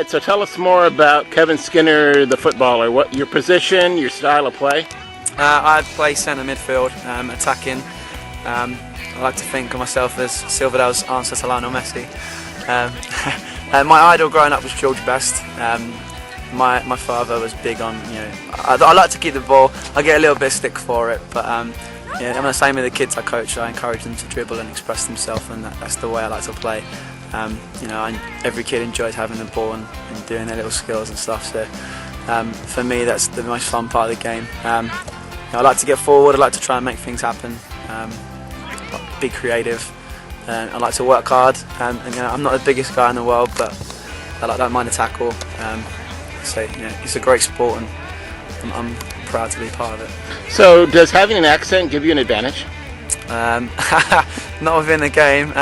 right, so tell us more about Kevin Skinner, the footballer. What your position, your style of play? I play centre midfield, attacking. I like to think of myself as Silverdale's answer to Lionel Messi. My idol growing up was George Best. My father was big on, I like to keep the ball. I get a little bit of stick for it, but I'm the same with the kids I coach. I encourage them to dribble and express themselves, and that's the way I like to play. Every kid enjoys having the ball and doing their little skills and stuff. So for me, that's the most fun part of the game. I like to get forward. I like to try and make things happen. Be creative. I like to work hard. I'm not the biggest guy in the world, but I don't mind a tackle. It's a great sport, and I'm proud to be part of it. So, does having an accent give you an advantage? Not within the game.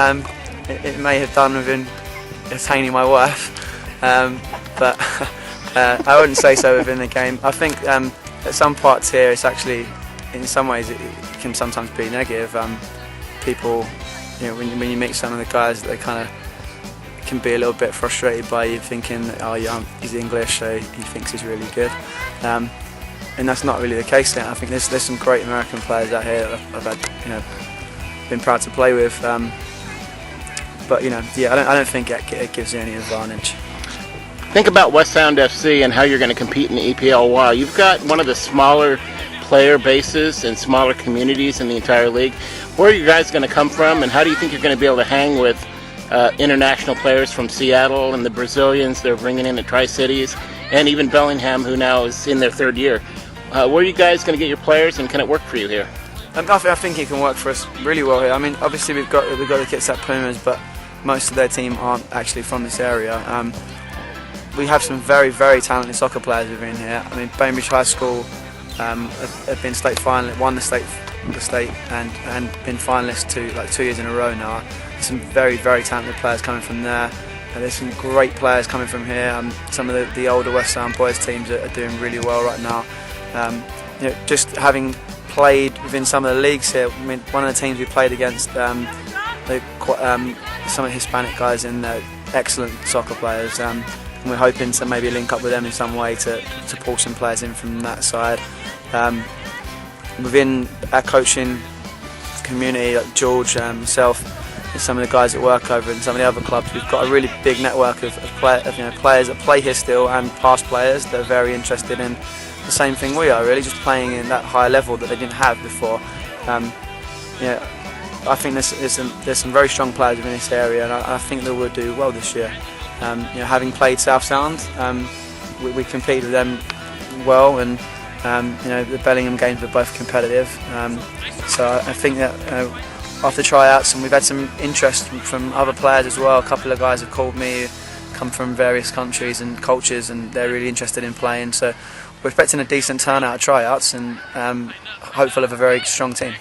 It may have done within attaining my worth, but I wouldn't say so within the game. I think at some parts here, it's actually, in some ways, it can sometimes be negative. People, when you meet some of the guys, they kind of can be a little bit frustrated by you thinking, oh yeah, he's English, so he thinks he's really good. And that's not really the case. I think there's some great American players out here that I've had, been proud to play with. But I don't think it gives you any advantage. Think about WestSound FC and how you're going to compete in the EPLWA. You've got one of the smaller player bases and smaller communities in the entire league. Where are you guys going to come from, and how do you think you're going to be able to hang with international players from Seattle and the Brazilians they're bringing in the Tri-Cities, and even Bellingham, who now is in their third year? Where are you guys going to get your players, and can it work for you here? I think it can work for us really well here. I mean, obviously we've got the kids at Pumas, but most of their team aren't actually from this area. We have some very, very talented soccer players within here. I mean, Bainbridge High School have been state final, won the state and been finalists 2 years in a row now. Some very, very talented players coming from there. And there's some great players coming from here. Some of the older WestSound boys teams are doing really well right now. Just having played within some of the leagues here, I mean, one of the teams we played against, some of the Hispanic guys in there, excellent soccer players. And we're hoping to maybe link up with them in some way to pull some players in from that side. Within our coaching community, like George, myself, and some of the guys that work over in some of the other clubs, we've got a really big network of players that play here still, and past players that are very interested in the same thing we are, really, just playing in that higher level that they didn't have before. I think there's some very strong players in this area, and I think that we'll do well this year. Having played South Sound, we competed with them well, and the Bellingham games were both competitive. So I think that after tryouts, and we've had some interest from other players as well. A couple of guys have called me, come from various countries and cultures, and they're really interested in playing. So we're expecting a decent turnout at tryouts, and hopeful of a very strong team.